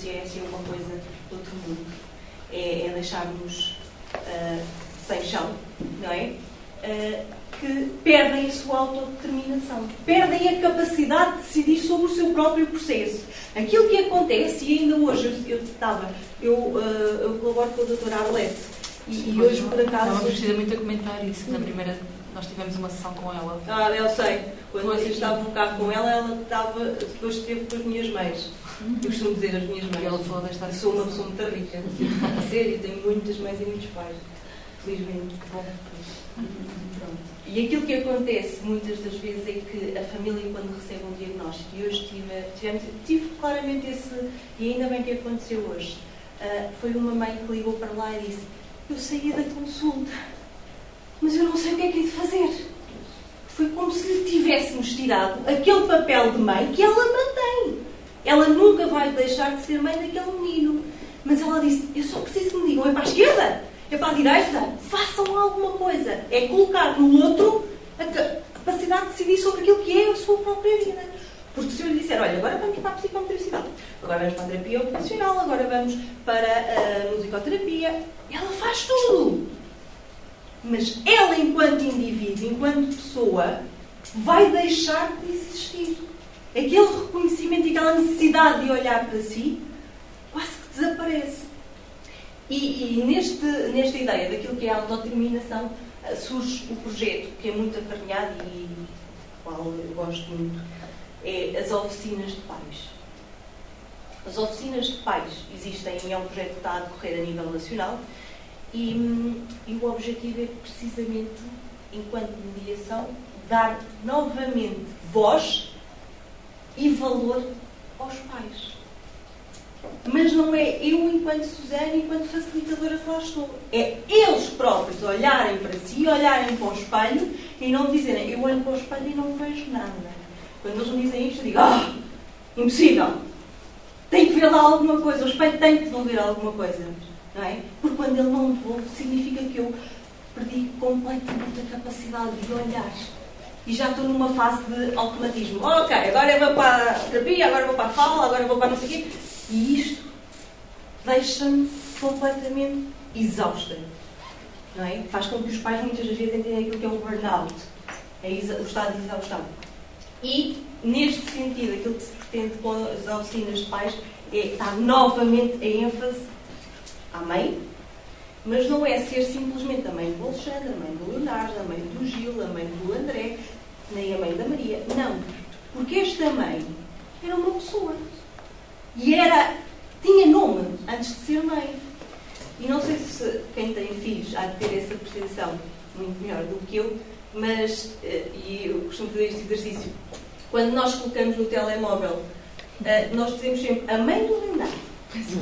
é uma coisa do outro mundo. É deixar-nos sem chão, não é? Que perdem a sua autodeterminação, perdem a capacidade de decidir sobre o seu próprio processo. Aquilo que acontece, e ainda hoje eu colaboro com a doutora Arlete, e hoje por acaso... Não precisa muito a comentar isso, na primeira nós tivemos uma sessão com ela. Eu sei, quando vocês estavam cá com ela depois esteve com as minhas mães. Eu costumo dizer as minhas mães. E ela falou desta sou uma pessoa muito rica, a sério, tenho muitas mães e muitos pais, felizmente. Bom, pronto. E aquilo que acontece muitas das vezes é que a família, quando recebe um diagnóstico, e hoje tive claramente esse, e ainda bem que aconteceu hoje, foi uma mãe que ligou para lá e disse: eu saí da consulta, mas eu não sei o que é que hei de fazer. Foi como se lhe tivéssemos tirado aquele papel de mãe que ela mantém. Ela nunca vai deixar de ser mãe daquele menino. Mas ela disse: eu só preciso que me digam, é para a esquerda? É para a direita? Façam alguma coisa. É colocar no outro a capacidade de decidir sobre aquilo que é a sua própria vida. Porque se eu lhe disser: olha, agora vamos para a psicomotricidade, agora vamos para a terapia ocupacional, agora vamos para a musicoterapia, ela faz tudo. Mas ela, enquanto indivíduo, enquanto pessoa, vai deixar de existir. Aquele reconhecimento e aquela necessidade de olhar para si quase que desaparece. E nesta ideia daquilo que é a autodeterminação, surge o projeto, que é muito acarinhado e do qual eu gosto muito, é as oficinas de pais. As oficinas de pais existem, é um projeto que está a decorrer a nível nacional, e o objetivo é precisamente, enquanto mediação, dar novamente voz e valor aos pais. Mas não é eu, enquanto Susana, enquanto facilitadora, que lá estou. É eles próprios olharem para si, olharem para o espelho e não dizerem: eu olho para o espelho e não vejo nada. Quando eles me dizem isto, eu digo: impossível! Tem que ver lá alguma coisa, o espelho tem que devolver alguma coisa. Não é? Porque quando ele não devolve, significa que eu perdi completamente a capacidade de olhar. E já estou numa fase de automatismo. Ok, agora eu vou para a terapia, agora vou para a fala, agora vou para não sei o quê. E isto deixa-me completamente exausta. Não é? Faz com que os pais muitas das vezes entendam aquilo que é um burnout. É o estado de exaustão. E, neste sentido, aquilo que se pretende com as oficinas de pais é dar novamente a ênfase à mãe, mas não é ser simplesmente a mãe do Alexandre, a mãe do Leonardo, a mãe do Gil, a mãe do André, nem a mãe da Maria. Não. Porque esta mãe era uma pessoa. E tinha nome antes de ser mãe. E não sei se quem tem filhos há de ter essa percepção muito melhor do que eu, mas, e eu costumo fazer este exercício, quando nós colocamos no telemóvel, nós dizemos sempre a mãe do Leonardo.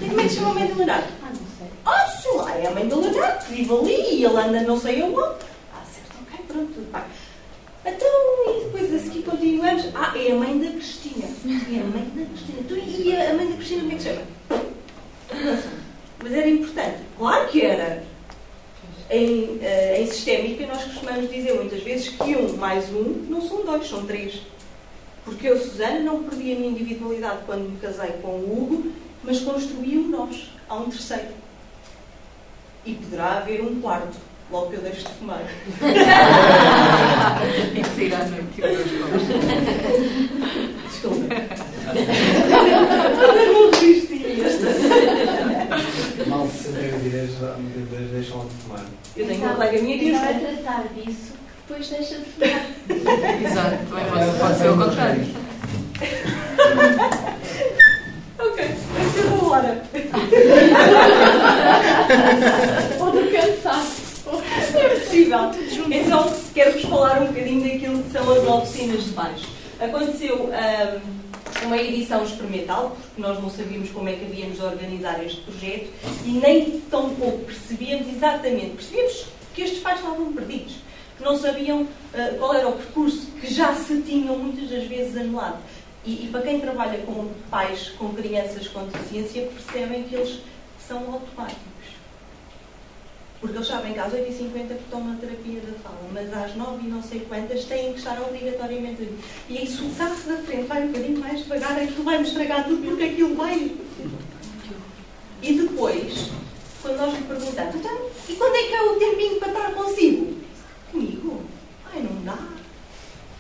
Como é que se chama a mãe do Leonardo? Não sei. Sei lá, é a mãe do Leonardo, que vive ali e ele anda não sei aonde. Certo, ok, pronto, tudo bem. Então, e depois a seguir continuamos. É a mãe da Cristina. É a mãe da Cristina. Então, e a mãe da Cristina como é que se chama? Não sei. Mas era importante. Claro que era. Em sistémica, nós costumamos dizer muitas vezes que 1 mais 1 não são 2, são 3. Porque eu, Susana, não perdi a minha individualidade quando me casei com o Hugo, mas construí um nós. Há um terceiro. E poderá haver um quarto. Logo que eu deixo de fumar. Tem que sair à noite. Desculpa. Eu não resisti a esta. Mal se sentem ideias, muitas vezes deixam de fumar. Eu tenho uma colega minha que diz: vai tratar disso, que depois deixa de fumar. Exato, também pode ser o contrário. Ok, vai ser uma hora. Ou do cansaço. É possível. Então, quero-vos falar um bocadinho daquilo que são as oficinas de pais. Aconteceu uma edição experimental, porque nós não sabíamos como é que havíamos de organizar este projeto e nem tão pouco percebíamos que estes pais estavam perdidos, que não sabiam qual era o percurso, que já se tinham muitas das vezes anulado. E para quem trabalha com pais, com crianças com deficiência, percebem que eles são automáticos. Porque eles sabem que às 8h50 que tomam a terapia da fala, mas às 9 e não sei quantas têm que estar obrigatoriamente ali. E aí, se o carro da frente vai um bocadinho mais devagar, aquilo vai me estragar tudo, porque aquilo vai nós lhe perguntamos, então, e quando é que é o tempinho para estar consigo? Comigo? Ai, não dá.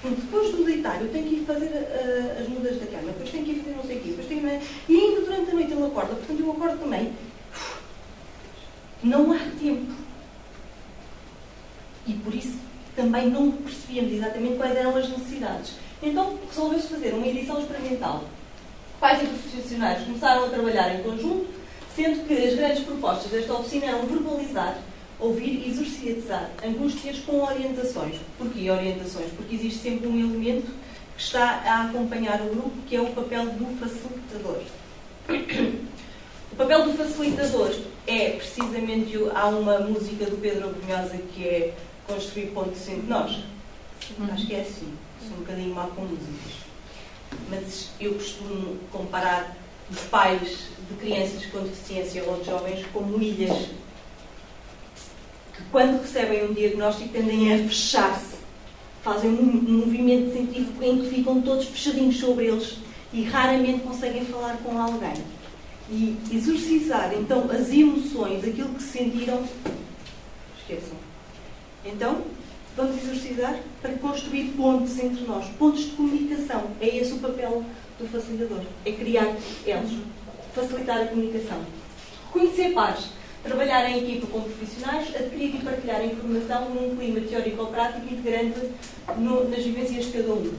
Depois do deitar, eu tenho que ir fazer as mudas da cama, depois tenho que ir fazer não sei o quê, depois tenho... E ainda durante a noite ele acorda, portanto eu acordo também. Não há tempo. E por isso também não percebíamos exatamente quais eram as necessidades. Então resolveu-se fazer uma edição experimental. Pais e profissionais começaram a trabalhar em conjunto, sendo que as grandes propostas desta oficina eram verbalizar, ouvir e exorcizar angústias com orientações. Porquê orientações? Porque existe sempre um elemento que está a acompanhar o grupo, que é o papel do facilitador. O papel do facilitador é precisamente... Há uma música do Pedro Abrunhosa que é construir pontos entre nós. Acho que é assim. Sou um bocadinho má com músicas. Mas eu costumo comparar os pais de crianças com deficiência ou de jovens como ilhas que, quando recebem um diagnóstico, tendem a fechar-se. Fazem um movimento científico em que ficam todos fechadinhos sobre eles e raramente conseguem falar com alguém. E exorcizar, então, as emoções, aquilo que sentiram, esqueçam. Então, vamos exorcizar para construir pontes entre nós, pontos de comunicação. É esse o papel do facilitador, é criar eles, facilitar a comunicação. Reconhecer pares, trabalhar em equipa com profissionais, adquirir e partilhar informação num clima teórico-prático integrante nas vivências de cada um.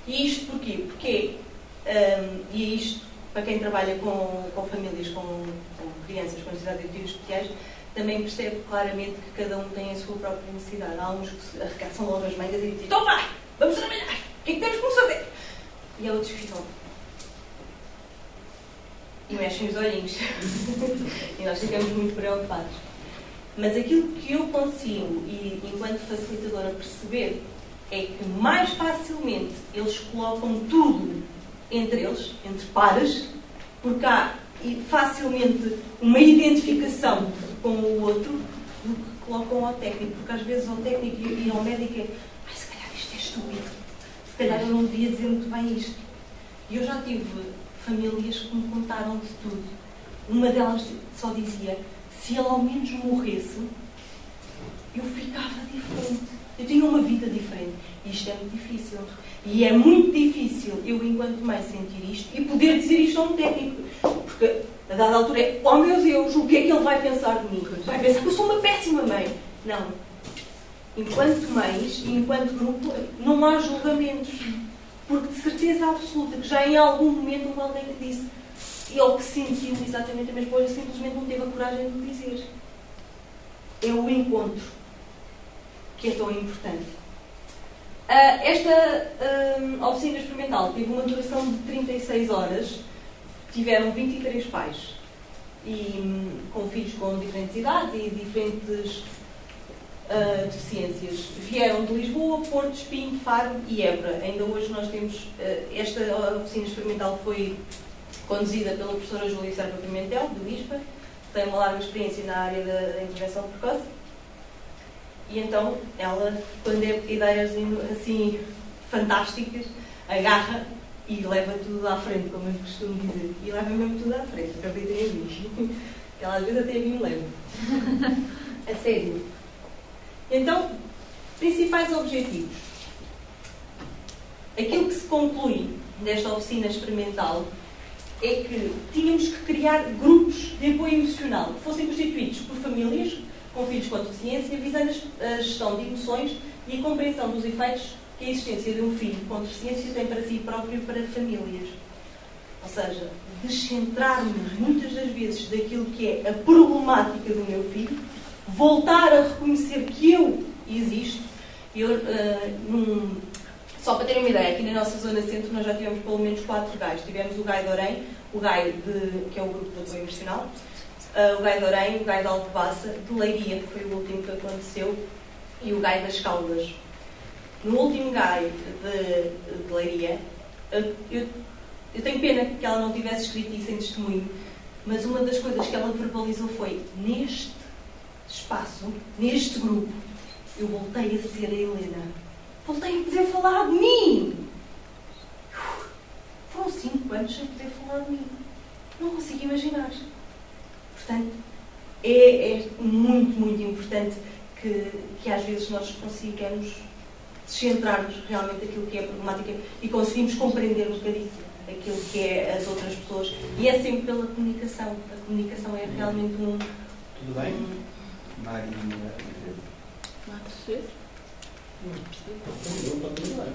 E isto porquê? Porque, e é isto, para quem trabalha com famílias, com crianças com necessidades educativas especiais, também percebe claramente que cada um tem a sua própria necessidade. Há uns que se arregaçam logo as mangas e dizem: então vá, vamos trabalhar, o que é que temos que fazer? E há outros que ficam e mexem os olhinhos. E nós ficamos muito preocupados. Mas aquilo que eu consigo, e enquanto facilitadora, perceber é que mais facilmente eles colocam tudo entre eles, entre pares, porque há facilmente uma identificação com o outro do que colocam ao técnico, porque às vezes ao técnico e ao médico é: ai, se calhar isto é estúpido, se calhar eu não devia dizer muito bem isto. E eu já tive famílias que me contaram de tudo. Uma delas só dizia: se ele ao menos morresse, eu ficava diferente, eu tinha uma vida diferente. E isto é muito difícil. E é muito difícil eu, enquanto mãe, sentir isto e poder dizer isto a um técnico. Porque, a dada altura, é: oh meu Deus, o que é que ele vai pensar de mim? Vai pensar que eu sou uma péssima mãe. Não. Enquanto mães e enquanto grupo, não há julgamentos. Porque, de certeza absoluta, que já em algum momento houve alguém que disse, ou que sentiu exatamente a mesma coisa, simplesmente não teve a coragem de dizer. É o encontro que é tão importante. Esta oficina experimental teve uma duração de 36 horas. Tiveram 23 pais, e com filhos com diferentes idades e diferentes deficiências. Vieram de Lisboa, Porto, Espinho, Faro e Évora. Ainda hoje nós temos... esta oficina experimental foi conduzida pela professora Júlia Serpa Pimentel, do ISPA, que tem uma larga experiência na área da intervenção precoce. E então, ela, quando é ideias assim fantásticas, agarra e leva tudo à frente, como eu costumo dizer. E leva mesmo tudo à frente, acreditem em mim. Ela às vezes até a mim me leva. A sério. Então, principais objetivos. Aquilo que se conclui nesta oficina experimental é que tínhamos que criar grupos de apoio emocional que fossem constituídos por famílias com filhos com deficiência, visando a gestão de emoções e a compreensão dos efeitos que a existência de um filho com deficiência tem para si próprio e para famílias. Ou seja, descentrarmos muitas das vezes daquilo que é a problemática do meu filho, voltar a reconhecer que eu existo. Só para terem uma ideia, aqui na nossa zona centro nós já tivemos pelo menos 4 GAIs. Tivemos o GAI de Orém, o GAI que é o grupo de apoio emocional, o GAI de Orém, o GAI de Alcobaça, de Leiria, que foi o último que aconteceu, e o GAI das Caldas. No último GAI de Leiria, eu tenho pena que ela não tivesse escrito isso em testemunho, mas uma das coisas que ela verbalizou foi: neste espaço, neste grupo, eu voltei a ser a Helena. Voltei a poder falar de mim. Foram 5 anos sem poder falar de mim. Não consigo imaginar. Portanto, é muito, muito importante que às vezes nós consigamos descentrarmos realmente aquilo que é a problemática e conseguimos compreender um bocadinho aquilo que é as outras pessoas. E é sempre pela comunicação. A comunicação é realmente Tudo bem? Maria.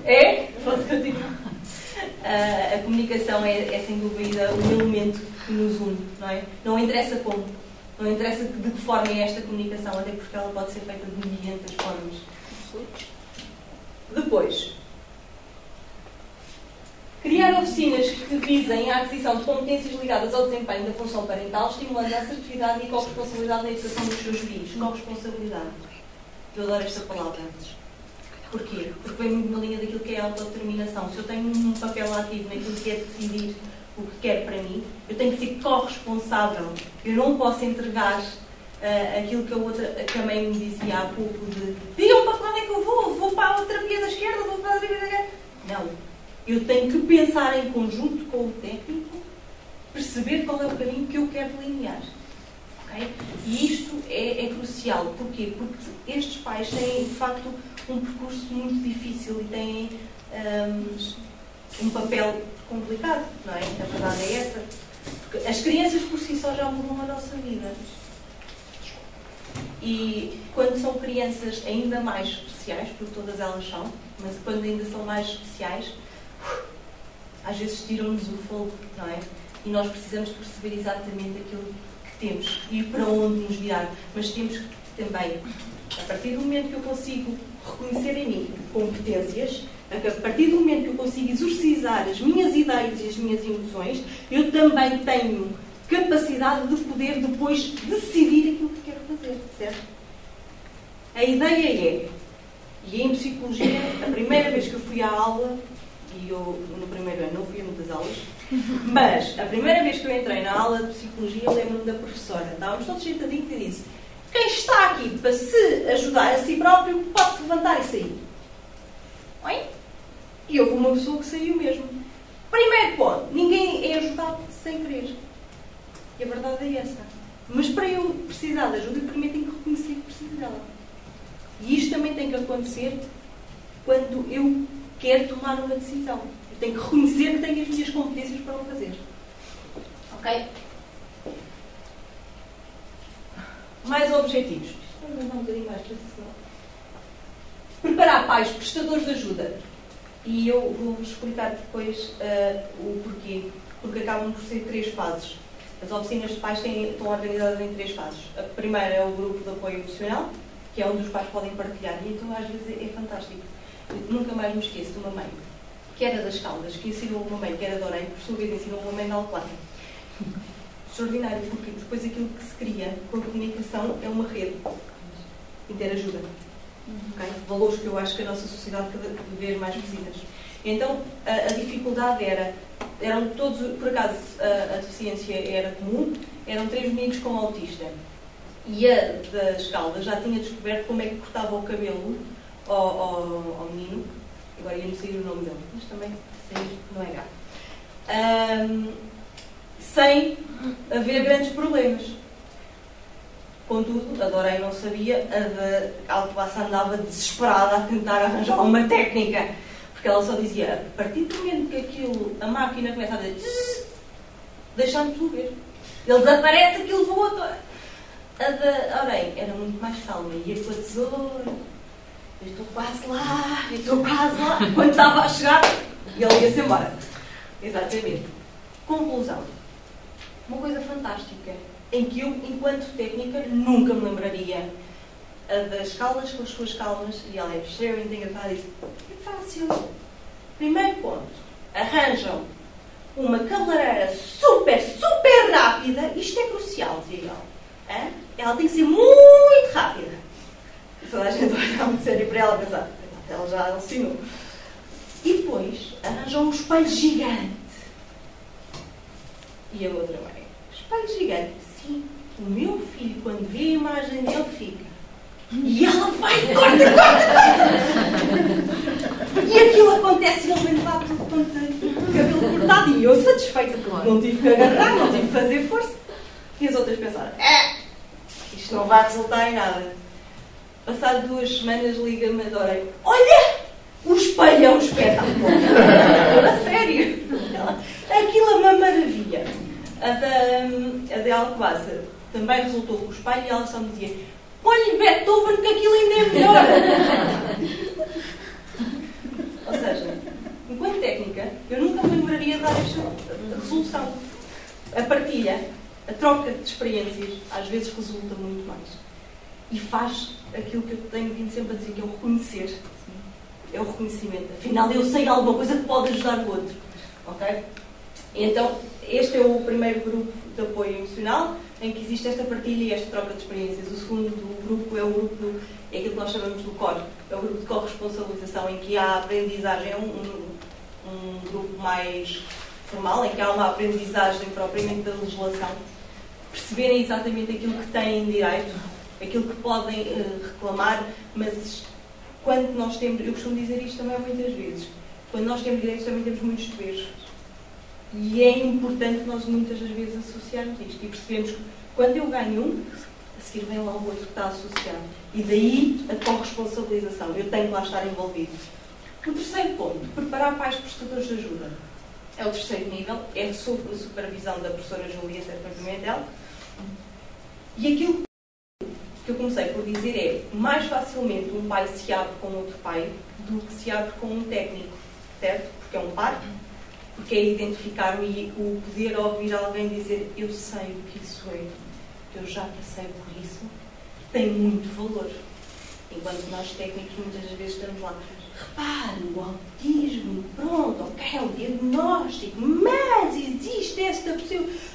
É? Posso continuar? A comunicação é sem dúvida um elemento que nos une, não é? Não interessa como, não interessa de que forma é esta comunicação, até porque ela pode ser feita de milhares de formas. Depois, criar oficinas que visem a aquisição de competências ligadas ao desempenho da função parental, estimulando a assertividade e corresponsabilidade na educação dos seus filhos. Corresponsabilidade. Eu adoro esta palavra. Porquê? Porque vem muito na linha daquilo que é a autodeterminação. Se eu tenho um papel ativo naquilo que é decidir o que quero para mim, eu tenho que ser corresponsável. Eu não posso entregar aquilo que a mãe me dizia há pouco de digam para onde é que eu vou para a outra via da esquerda, vou para a outra via da esquerda. Não. Eu tenho que pensar em conjunto com o técnico, perceber qual é o caminho que eu quero delinear. Okay? E isto é crucial. Porquê? Porque estes pais têm, de facto, um percurso muito difícil e têm um papel complicado, não é? A verdade é essa. Porque as crianças por si só já mudam a nossa vida. E quando são crianças ainda mais especiais, porque todas elas são, mas quando ainda são mais especiais, às vezes tiram-nos o fogo, não é? E nós precisamos de perceber exatamente aquilo que temos e para onde nos virar. Mas temos que também, a partir do momento que eu consigo reconhecer em mim competências, a partir do momento que eu consigo exorcizar as minhas ideias e as minhas emoções, eu também tenho capacidade de poder depois decidir aquilo que quero fazer, certo? A ideia é, e em psicologia, a primeira vez que eu fui à aula, e eu no primeiro ano não fui a muitas aulas, mas a primeira vez que eu entrei na aula de psicologia, eu lembro-me da professora, estávamos todos sentadinhos e disse: quem está aqui para se ajudar a si próprio pode se levantar e sair. Oi? E houve uma pessoa que saiu mesmo. Primeiro ponto, ninguém é ajudado sem querer. E a verdade é essa. Mas para eu precisar de ajuda, eu primeiro tenho que reconhecer que preciso dela. E isto também tem que acontecer quando eu quero tomar uma decisão. Eu tenho que reconhecer que tenho as minhas competências para o fazer. Ok? Mais objetivos. Vamos dar um bocadinho mais para isso. Preparar pais prestadores de ajuda. E eu vou-vos explicar depois o porquê. Porque acabam por ser 3 fases. As oficinas de pais estão organizadas em 3 fases. A primeira é o grupo de apoio emocional, que é onde os pais podem partilhar. E então às vezes é fantástico. Eu nunca mais me esqueço de uma mãe, que era das Caldas, que ensinou uma mãe, que era de Orem, por sua vez ensinou uma mãe da Alclânia. Extraordinário, porque depois aquilo que se cria com a comunicação é uma rede. Interajuda. Okay? Valores que eu acho que a nossa sociedade cada vez mais precisa. Então, a dificuldade eram todos, por acaso, a deficiência era comum, eram 3 meninos com autista. E a das Caldas já tinha descoberto como é que cortava o cabelo ao menino. Agora ia-me sair o nome dele, mas também sair não é grave. Sem haver grandes problemas. Contudo, a Dorei não sabia, a Alcobaça andava desesperada a tentar arranjar uma técnica. Porque ela só dizia, a partir do momento que a máquina começa a dizer, deixa-me tu ver. Ele desaparece, aquilo voa toda. A da Orei era muito mais calma, ia com a tesoura, eu estou quase lá, quando estava a chegar, e ele ia-se embora. Exatamente. Conclusão. Uma coisa fantástica, em que eu, enquanto técnica, nunca me lembraria. A das Caldas com as suas calmas, e ela é sharing, tem a disse, é fácil. Primeiro ponto, arranjam uma cabeleireira super rápida, isto é crucial, dizia ela. Ela tem que ser muito rápida. E toda a gente vai ficar muito sério para ela pensar, ela já ensinou. E depois arranjam um espelho gigante. E a outra mãe, espelho gigante, sim, o meu filho, quando vê a imagem dele, fica. E ela vai, corta! E aquilo acontece, ele vem lá tudo com o cabelo cortado. E eu satisfeita, porque não tive que agarrar, não tive que fazer força. E as outras pensaram, Isto não vai resultar em nada. Passado 2 semanas, liga-me a Dora. Olha! O espelho é um espetáculo. A sério. Aquilo é uma maravilha. A de Alcobaça também resultou com o espelho e ela só me dizia: olha, Beethoven, que aquilo ainda é melhor. Ou seja, enquanto técnica, eu nunca me lembraria de dar esta resolução. A partilha, a troca de experiências, às vezes resulta muito mais. E faz aquilo que eu tenho vindo sempre a dizer, que é o reconhecer. É o reconhecimento. Afinal, eu sei alguma coisa que pode ajudar o outro. Ok? Então, este é o primeiro grupo de apoio emocional, em que existe esta partilha e esta troca de experiências. O segundo grupo é aquilo que nós chamamos do COR. É o grupo de corresponsabilização, em que há a aprendizagem, é um grupo mais formal, em que há uma aprendizagem propriamente da legislação. Perceberem exatamente aquilo que têm direito, aquilo que podem reclamar, mas quando nós temos, eu costumo dizer isto também muitas vezes, quando nós temos direitos também temos muitos deveres. E é importante nós muitas das vezes associarmos isto e percebemos que quando eu ganho um, a seguir vem lá o outro que está associado. E daí a corresponsabilização. Eu tenho que lá estar envolvido. O terceiro ponto, preparar pais prestadores de ajuda. É o terceiro nível, é sob a supervisão da professora Júlia Sérgio Pimentel. E aquilo que eu comecei por dizer é: mais facilmente um pai se abre com outro pai do que se abre com um técnico, certo? Porque é um par. Porque é identificar e o poder ouvir alguém dizer: eu sei o que isso é, eu já passei por isso, tem muito valor. Enquanto nós técnicos muitas vezes estamos lá: repare, o autismo, pronto, ok, é o diagnóstico, mas existe esta possibilidade.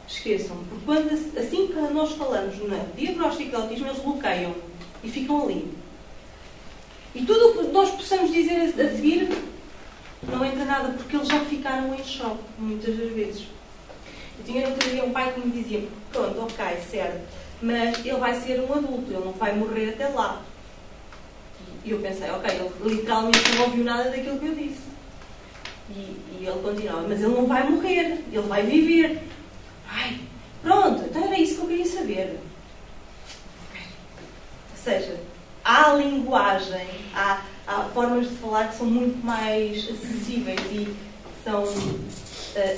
Esqueçam, porque quando, assim que nós falamos no diagnóstico de autismo, eles bloqueiam e ficam ali. E tudo o que nós possamos dizer a seguir não entra nada, porque eles já ficaram em choque, muitas das vezes. Eu tinha no outro dia um pai que me dizia: pronto, ok, certo, mas ele vai ser um adulto, ele não vai morrer até lá. E eu pensei: ok, ele literalmente não ouviu nada daquilo que eu disse. E ele continuava: mas ele não vai morrer, ele vai viver. Ai, pronto, então era isso que eu queria saber. Ou seja, há linguagem, há formas de falar que são muito mais acessíveis e são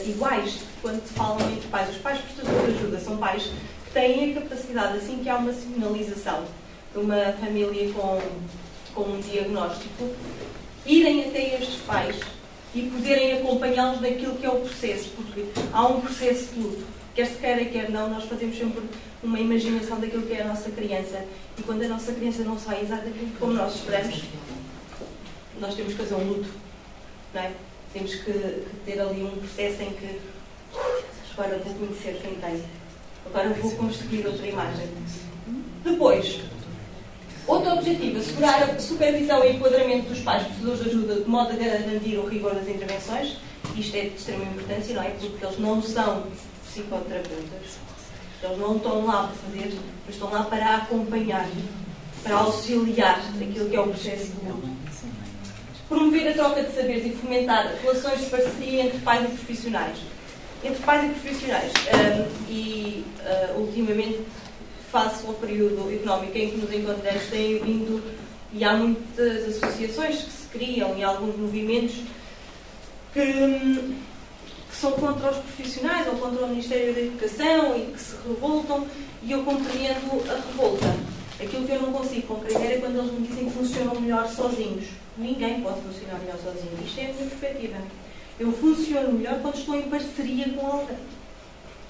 iguais quando se falam entre pais. Os pais prestadores de ajuda são pais que têm a capacidade, assim que há uma sinalização de uma família com um diagnóstico, irem até estes pais e poderem acompanhá-los naquilo que é o processo, porque há um processo de luto. Quer se queira, quer não, nós fazemos sempre uma imaginação daquilo que é a nossa criança, e quando a nossa criança não sai exatamente como nós esperamos, nós temos que fazer um luto, não é? Temos que ter ali um processo em que agora vou conhecer quem tenho, agora vou construir outra imagem. Depois, outro objetivo: assegurar a supervisão e enquadramento dos pais prestadores de ajuda de modo a garantir o rigor das intervenções. Isto é de extrema importância, não é? Porque eles não são psicoterapeutas, eles não estão lá para fazer, mas estão lá para acompanhar, para auxiliar aquilo que é o processo de luto. Promover a troca de saberes e fomentar relações de parceria entre pais e profissionais. Entre pais e profissionais. Ultimamente, face ao período económico em que nos encontramos, têm vindo, e há muitas associações que se criam e alguns movimentos que são contra os profissionais ou contra o Ministério da Educação e que se revoltam, e eu compreendo a revolta. Aquilo que eu não consigo compreender é quando eles me dizem que funcionam melhor sozinhos. Ninguém pode funcionar melhor sozinho. Isto é a minha perspectiva. Eu funciono melhor quando estou em parceria com alguém.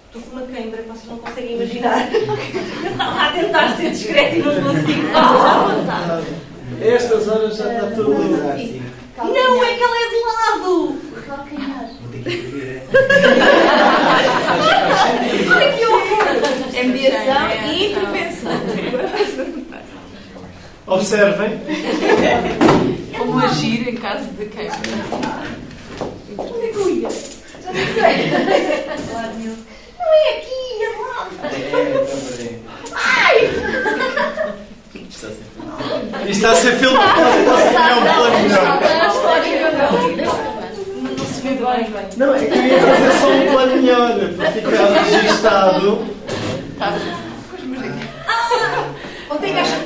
Estou com uma câimbra que vocês não conseguem imaginar. Eu estava a tentar ser discreta e não consigo. Estas horas já está tudo ligado. Não, é que ela é de lado! Calcanhar. Ai, que horror! Mediação e intervenção. Observem. Como agir em caso de quebra. Onde é que eu ia? Já não sei. Não é aqui, é lá. Ai! Isto está a ser filmado. É um plano melhor. Não se vê bem. Não, é que eu ia fazer só um plano melhor para ficar registado.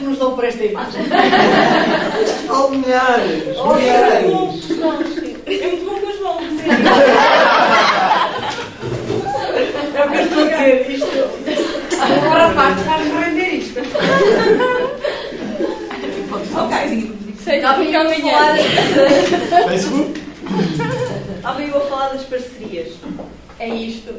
nos dão para esta imagem? Milhares! É muito bom com as mãos. É o que eu estou a dizer isto. Agora parte vai aprender isto. Ok. Facebook? Alguém vou falar das parcerias. É isto.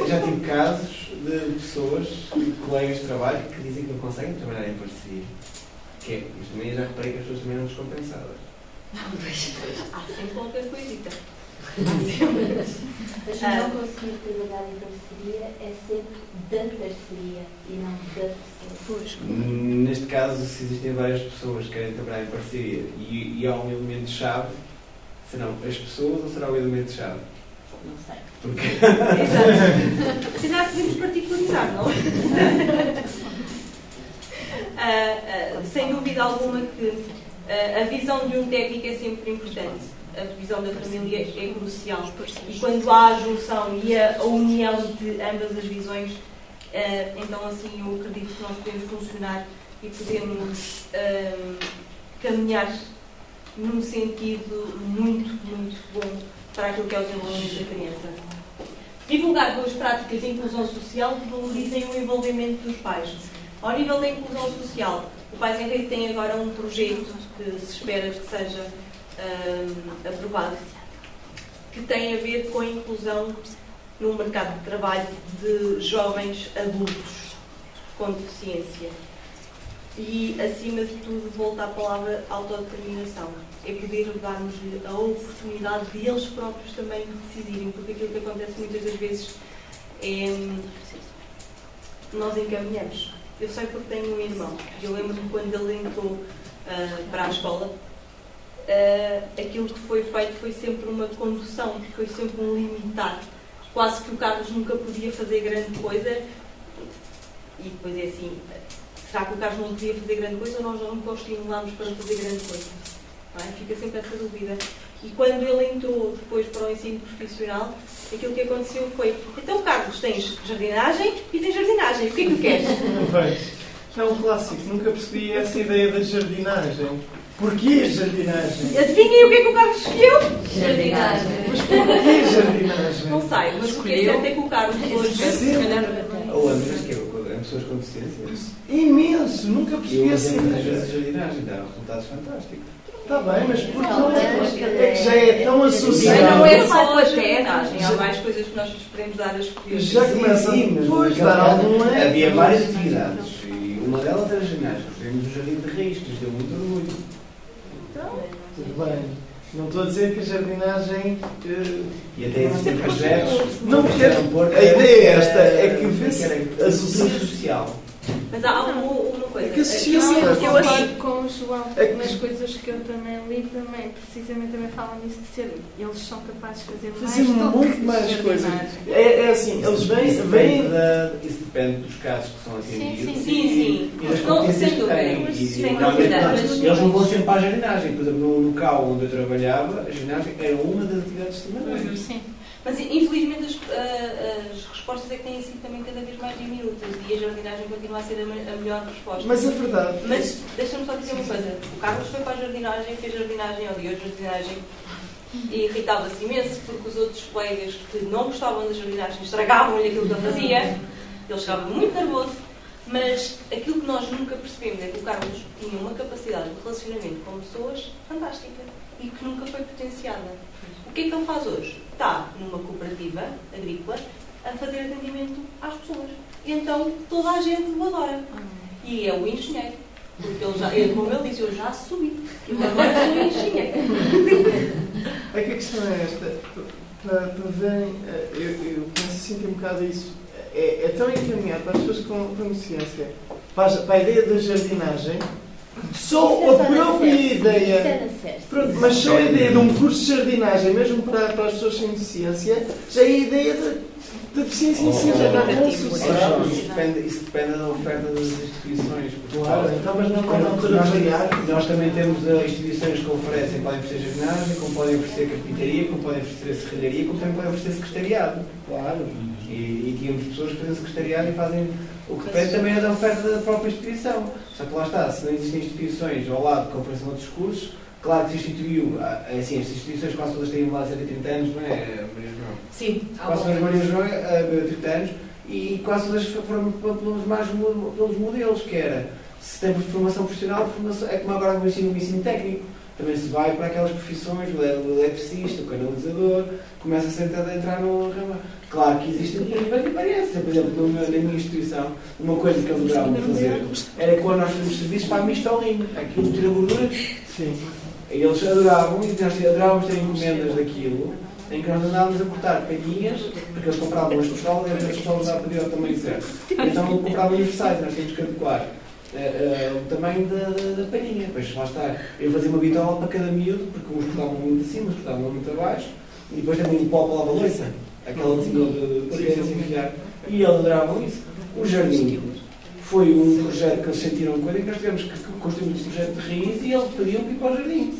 Já tive casos de pessoas, de colegas de trabalho, que dizem que não conseguem trabalhar em parceria. Que é, mas também já reparei que as pessoas também não descompensadas. Há sempre qualquer coisita. Mas não conseguir trabalhar em parceria é sempre da parceria e não da pessoa. Neste caso, se existem várias pessoas que querem trabalhar em parceria e há um elemento-chave, serão as pessoas ou será o elemento-chave? Não sei. Porque... Exato. Se calhar podemos particularizar, não? Sem dúvida alguma que a visão de um técnico é sempre importante. A visão da família é crucial. E quando há a junção e a união de ambas as visões, então assim eu acredito que nós podemos funcionar e podemos caminhar num sentido muito, muito bom para aquilo que é o desenvolvimento da criança. Divulgar boas práticas de inclusão social que valorizem o envolvimento dos pais. Ao nível da inclusão social, o Pais em Rede tem agora um projeto que se espera que seja aprovado, que tem a ver com a inclusão no mercado de trabalho de jovens adultos com deficiência. E, acima de tudo, volta à palavra autodeterminação. É poder dar-nos a oportunidade de eles próprios também decidirem, porque aquilo que acontece muitas das vezes é nós encaminhamos. Eu sei porque tenho um irmão. Eu lembro-me quando ele entrou para a escola, aquilo que foi feito foi sempre uma condução, foi sempre um limitar. Quase que o Carlos nunca podia fazer grande coisa. E depois é assim, será que o Carlos não podia fazer grande coisa ou nós nunca o estimulámos para fazer grande coisa? Não é? Fica sempre essa dúvida. E quando ele entrou depois para o ensino profissional, aquilo que aconteceu foi: então, Carlos, tens jardinagem e tens jardinagem, o que é que tu queres? É um clássico, nunca percebi essa ideia da jardinagem. Porquê jardinagem? Adivinhem o que é que o Carlos escolheu? Jardinagem. Mas porquê jardinagem? Não sei, mas o que é certo é que o Carlos hoje... Ou mas que é pessoas com deficiência. Imenso, nunca E percebi eu essa usei muitas vezes a ideia. jardinagem, dá resultados fantásticos. Está bem, mas porque não é que já é tão associado. Não é só a jardinagem, há mais coisas que nós podemos dar a escolher. Já começa depois de dar algum é. Havia várias atividades e uma delas era a ginástica. Fizemos o jardim de raiz, que nos deu muito orgulho. Tudo bem. Não estou a dizer que a jardinagem. E até existem projetos. Não quero. A ideia é esta: é que vê-se a associação social. Mas há uma coisa. É que associação. Eu Concordo com o João, É que- nas coisas que eu também li, precisamente também falam nisso de ser. Eles são capazes de fazer Fazer mais do muito que mais coisas. jardinagem. É assim, eles vêm. Isso depende dos casos que são atendidos. Sim. E das Não, competências sem que têm. dúvida. E, Sem normalmente, dúvida. Mas- eles não vão sempre para a jardinagem. Por exemplo, no local onde eu trabalhava, a jardinagem era uma das atividades semanais. Sim. Mas infelizmente as respostas é que têm sido também cada vez mais diminutas e a jardinagem continua a ser a melhor resposta. Mas é verdade. Mas deixa-me só dizer uma coisa: o Carlos foi para a jardinagem, fez jardinagem, odiou a jardinagem e irritava-se imenso porque os outros colegas que não gostavam da jardinagem estragavam-lhe aquilo que ele fazia. Ele chegava muito nervoso, mas aquilo que nós nunca percebemos é que o Carlos tinha uma capacidade de relacionamento com pessoas fantástica e que nunca foi potenciada. O que é que ele faz hoje? Está numa cooperativa agrícola a fazer atendimento às pessoas. E então toda a gente o adora. E é o engenheiro. Porque como ele disse, eu já subi. Eu agora sou engenheiro. É que a questão é esta. Para verem, eu penso assim que é um bocado isso. É tão encaminhado para as pessoas com deficiência, para a ideia da jardinagem, só a própria ideia. Pronto, mas só a ideia de um curso de jardinagem, mesmo para as pessoas sem deficiência, já é a ideia da deficiência em si, já está consociada. Isso depende da oferta das instituições. Claro, então, mas não é na altura de variar. Nós também temos instituições que oferecem, podem oferecer jardinagem, como podem oferecer carpintaria, como podem oferecer serralharia, como também podem oferecer secretariado. Claro. E tínhamos pessoas que fazem secretariado e fazem O que depende também é da oferta da própria instituição. Só que lá está, se não existem instituições ao lado que ofereçam outros cursos, claro que se instituiu, assim, as instituições quase todas têm lá cerca de 30 anos, não é, Maria João? Sim, quase todas Maria João, 30 anos, e quase todas foram pelos modelos, que era, se temos formação profissional, é como agora o ensino técnico. Também se vai para aquelas profissões, o eletricista, o canalizador, começa-se a entrar no ramo. Claro que existem variâncias. Por exemplo, na minha instituição, uma coisa que eles adoravam fazer era quando nós fazíamos serviços para a mistolinho, aquilo tira gordura. Sim. Eles adoravam, e nós adorávamos ter encomendas daquilo, em que nós andávamos a cortar palhinhas, porque eles compravam as pistolas e as pistolas já pediam o tamanho certo. Então compravam universais, nós tínhamos que adequar o tamanho da palhinha. Depois lá está, eu fazia uma bitola para cada miúdo, porque uns cortavam muito acima, uns cortavam muito abaixo, e depois também um pó para lavar a louça, aquela de enfiar, e eles adoravam isso. O jardim foi um projeto que eles sentiram coisa, em que nós tivemos que construir um projeto de raiz e eles pediam para ir para o jardim.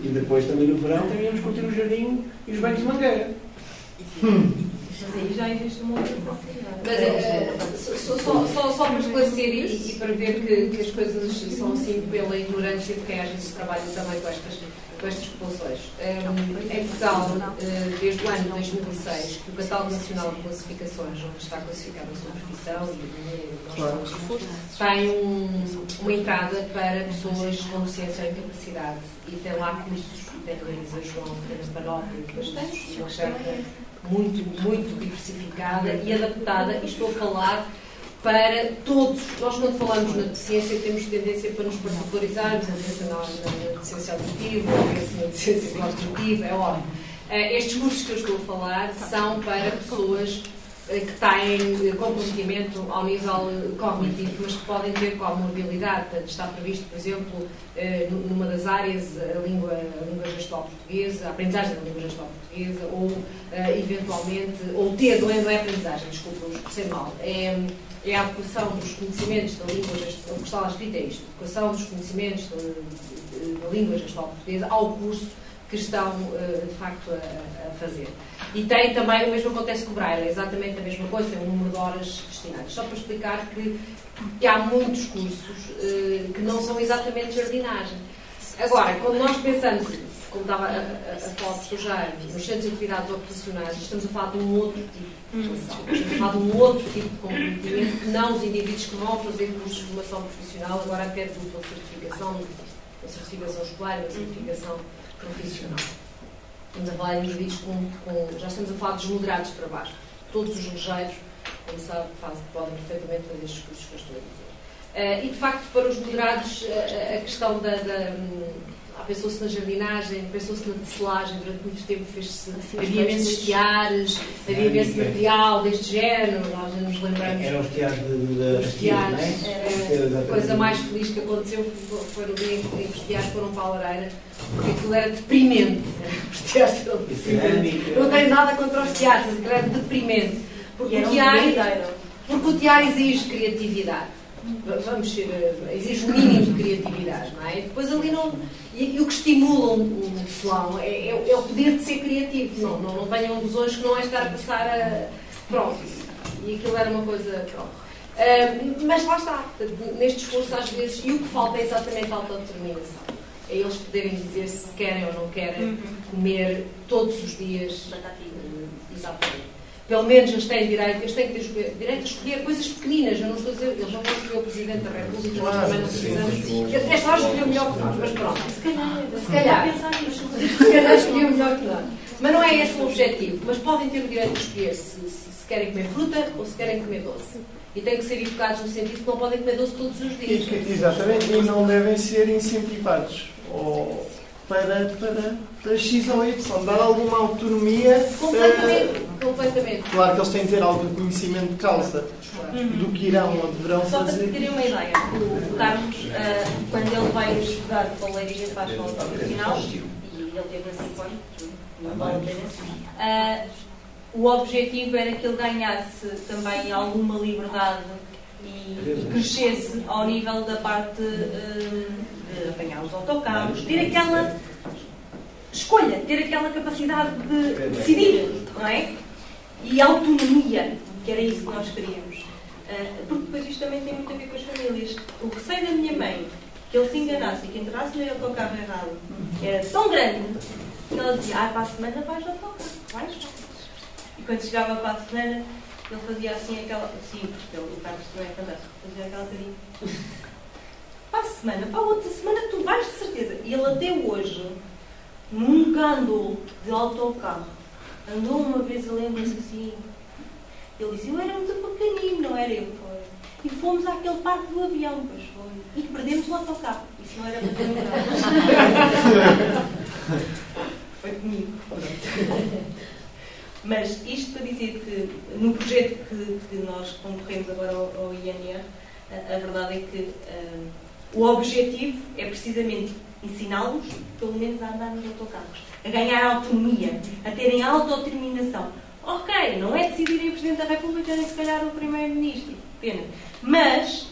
E depois também no verão também íamos curtir o jardim e os banhos de mangueira. Mas aí já existe uma outra facilidade. Mas só para esclarecer e para ver que as coisas são assim pela ignorância de quem às vezes trabalha também com estas populações. Em Portugal, desde o ano de 2006, o Catálogo Nacional de Classificações, onde está classificada a sua profissão e tem uma entrada para pessoas com deficiência ou incapacidade e tem lá cursos, tem a João, tem a Panóplia, bastante, uma oferta muito diversificada e adaptada, e estou a falar para todos. Nós, quando falamos na deficiência, temos tendência para nos particularizarmos, na deficiência auditiva, na deficiência cognitiva, é óbvio. Estes cursos que eu estou a falar são para pessoas que têm comprometimento ao nível cognitivo, mas que podem ter comorbilidade. Portanto, está previsto, por exemplo, numa das áreas, a língua gestual portuguesa, a aprendizagem da língua gestual portuguesa, ou eventualmente, ou ter, não é aprendizagem, desculpa, eu sei mal, é a adequação dos conhecimentos da língua gestual, o que está lá escrito é isto, a adequação dos conhecimentos da língua gestual portuguesa ao curso que estão, de facto, a fazer. E tem também, o mesmo acontece com o Braille, é exatamente a mesma coisa, tem um número de horas destinadas. Só para explicar que há muitos cursos que não são exatamente jardinagem. Agora, quando nós pensamos, como estava a falar o professor Jair, nos centros de atividades ocupacionais, estamos a falar de um outro tipo de formação. Estamos a falar de um outro tipo de comprometimento que não os indivíduos que vão fazer cursos de formação profissional, agora até dupla certificação, uma certificação escolar e uma certificação profissional. Estamos a falar de indivíduos já estamos a falar dos moderados para baixo. Todos os ligeiros, como sabe, podem perfeitamente fazer estes cursos que eu estou a dizer. E, de facto, para os moderados, a questão pensou-se na jardinagem, pensou-se na tecelagem, durante muito tempo havia imensos tiares, havia imenso material deste género, nós nos lembramos. Eram os tiares de tiares, não é? A coisa mais feliz que aconteceu foi no dia em que os tiares foram para a lareira, porque aquilo era deprimente. Os tiares eram deprimentes. Não tenho nada contra os tiares, mas aquilo era deprimente. Porque o tiar exige criatividade. Exige um mínimo de criatividade, não é? Depois ali não. E o que estimula um tecelão é o poder de ser criativo. Não venham ilusões que não é estar a passar a. Pronto. E aquilo era uma coisa. Pronto. Mas lá está. Neste esforço, às vezes, e o que falta é exatamente a autodeterminação. É eles poderem dizer se querem ou não querem comer todos os dias. Exatamente. Pelo menos eles têm direito, eles têm que ter direito a escolher coisas pequeninas. Eu não estou a dizer, eles não vão escolher o Presidente da República, nós também não precisamos. Até só escolher melhor que nós, mas pronto. Se calhar escolher melhor que nós. Mas não é esse o objetivo. Mas podem ter o direito de escolher se querem comer fruta ou se querem comer doce. E têm que ser educados no sentido que não podem comer doce todos os dias. Exatamente, e não devem ser incentivados. Para X ou Y, dar alguma autonomia. Completamente. Claro que eles têm que ter algum conhecimento de causa do que irão ou deverão fazer. Só para terem uma ideia, o Carlos, quando ele vai estudar para a Leiria para a escola profissional, e ele teve assim quando, não vale a pena, o objetivo era que ele ganhasse também alguma liberdade e crescesse ao nível da parte de apanhar os autocarros, ter aquela escolha, ter aquela capacidade de decidir, não é? E autonomia, que era isso que nós queríamos. Porque depois isto também tem muito a ver com as famílias. O receio da minha mãe, que ele se enganasse e que entrasse no autocarro errado, era tão grande que ela dizia, para a semana vais ao autocarro, vais. E quando chegava para a semana, ele fazia assim aquela... Sim, porque o carro não é fantástico. Fazia aquela carinha. Para a semana, para a outra semana, tu vais de certeza. E ele até hoje nunca andou de autocarro. Andou uma vez, eu lembro-se assim... Ele disse, eu era muito pequenino, não era eu, foi. E fomos àquele parque do avião, pois foi. E perdemos o autocarro. Isso não era para ter lembrado. Foi comigo. Mas isto para dizer que no projeto que nós concorremos agora ao INR, a verdade é que o objetivo é precisamente ensiná-los, pelo menos, a andar nos autocarros, a ganhar autonomia, a terem autodeterminação. Ok, não é decidirem o Presidente da República nem se calhar o Primeiro-Ministro, pena. Mas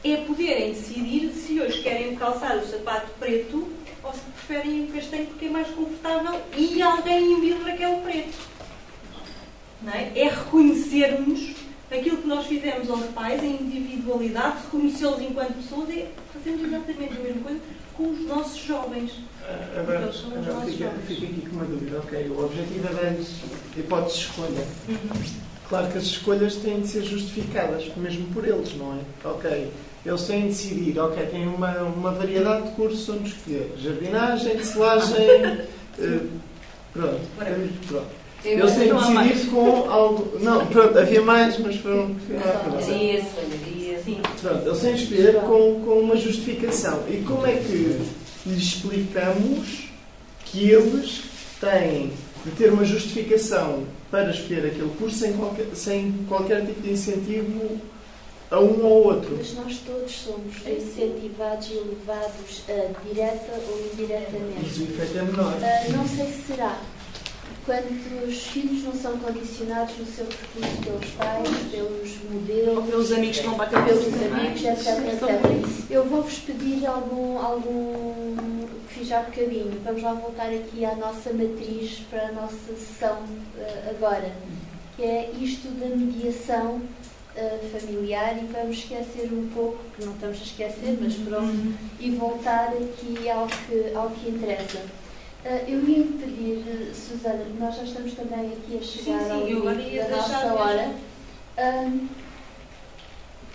é poderem decidir se hoje querem calçar o sapato preto ou se preferem o castanho porque é mais confortável e alguém envidra que é o preto. Não é? É reconhecermos aquilo que nós fizemos aos pais, a individualidade, reconhecê-los enquanto pessoas, é fazermos exatamente a mesma coisa com os nossos jovens. Agora fica aqui com uma dúvida. Ok, o objetivo é dar-lhes hipóteses de escolha. Claro que as escolhas têm de ser justificadas, mesmo por eles, não é? Ok, eles têm de decidir, ok, têm uma variedade de cursos onde escolher. Jardinagem, tecelagem, pronto. Eles têm de decidir com algo... Não, pronto, havia mais, mas foram... Sim. Pronto, eles têm de escolher com uma justificação. E como é que lhes explicamos que eles têm de ter uma justificação para escolher aquele curso sem qualquer tipo de incentivo a um ou outro? Mas nós todos somos incentivados e levados direta ou indiretamente. Mas o efeito é menor. Não sei se será. Quando os filhos não são condicionados no seu percurso pelos pais, pelos modelos, ou pelos amigos que não batem pelos amigos, etc. Eu vou-vos pedir algo que fiz há bocadinho. Vamos lá voltar aqui à nossa matriz para a nossa sessão agora, que é isto da mediação familiar, e vamos esquecer um pouco, que não estamos a esquecer, mas pronto, e voltar aqui ao que interessa. Eu ia pedir, Susana, nós já estamos também aqui a chegar ao limite da nossa hora.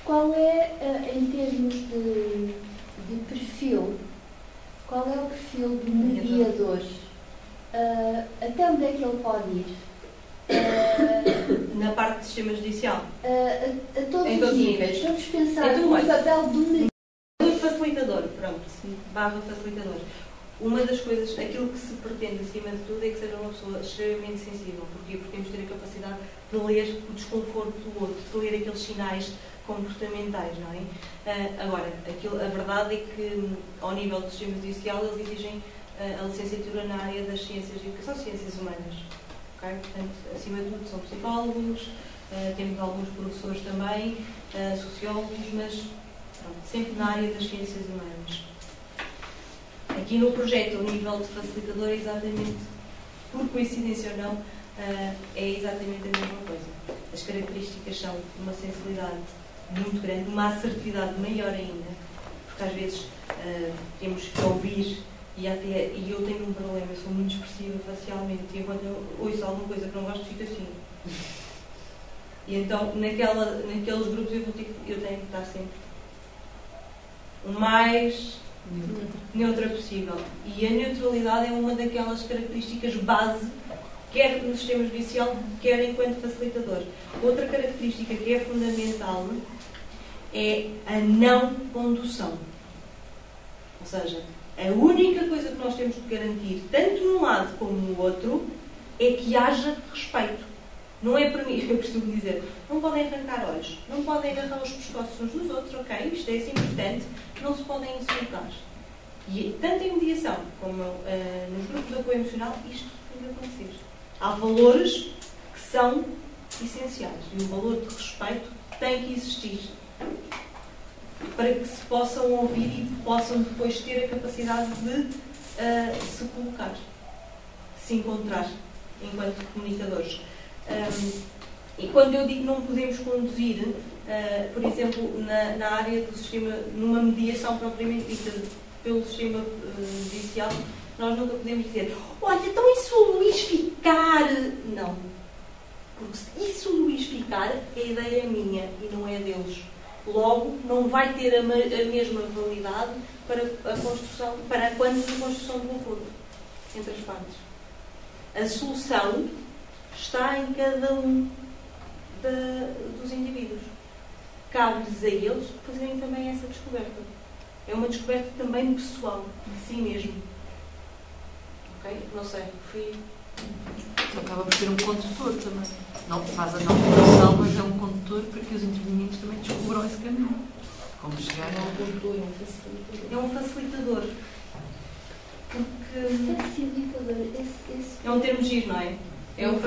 Qual é, em termos de perfil, qual é o perfil do mediador? Até onde é que ele pode ir? Na parte do sistema judicial? A todos os níveis. Vamos pensar no papel do mediador. Facilitador, pronto, facilitador. Uma das coisas, aquilo que se pretende acima de tudo é que seja uma pessoa extremamente sensível. Porquê? Porque temos de ter a capacidade de ler o desconforto do outro, de ler aqueles sinais comportamentais, não é? Agora, a verdade é que, ao nível do sistema judicial, eles exigem a licenciatura na área das ciências de educação, ciências humanas. Okay? Portanto, acima de tudo, são psicólogos, temos alguns professores também, sociólogos, mas pronto, sempre na área das ciências humanas. Aqui no projeto, o nível de facilitador é exatamente, por coincidência ou não, é exatamente a mesma coisa. As características são uma sensibilidade muito grande, uma assertividade maior ainda, porque às vezes temos que ouvir, e eu tenho um problema, eu sou muito expressiva facialmente, e enquanto eu ouço alguma coisa que não gosto, fico assim. E então, naqueles grupos, eu tenho que estar sempre o mais neutra possível. E a neutralidade é uma daquelas características base, quer no sistema judicial, quer enquanto facilitador. Outra característica que é fundamental é a não condução. Ou seja, a única coisa que nós temos de garantir, tanto num lado como no outro, é que haja respeito. Não é para mim, eu costumo dizer, não podem arrancar olhos, não podem agarrar os pescoços uns dos outros, ok? Isto é assim importante, não se podem insultar. E tanto em mediação como nos grupos de apoio emocional, isto tem de acontecer. Há valores que são essenciais e o valor de respeito tem que existir para que se possam ouvir e possam depois ter a capacidade de se colocar, de se encontrar enquanto comunicadores. E quando eu digo não podemos conduzir, por exemplo, na área do sistema, numa mediação propriamente dita pelo sistema judicial, nós nunca podemos dizer, olha, então e se o Luís ficar? Não. Porque se o Luís ficar, a ideia é minha e não é deles. Logo, não vai ter a mesma validade para quando a construção de um acordo entre as partes. A solução está em cada um dos indivíduos. Cabe-lhes a eles fazerem também essa descoberta. É uma descoberta também pessoal, de si mesmo. Ok? Não sei, fui... Acaba por ser um condutor também. Não faz a não condução, mas é um condutor para que os intervenientes também descubram esse caminho. Como chegar É um facilitador. Porque... Facilitador, É um termo giro, não é? É um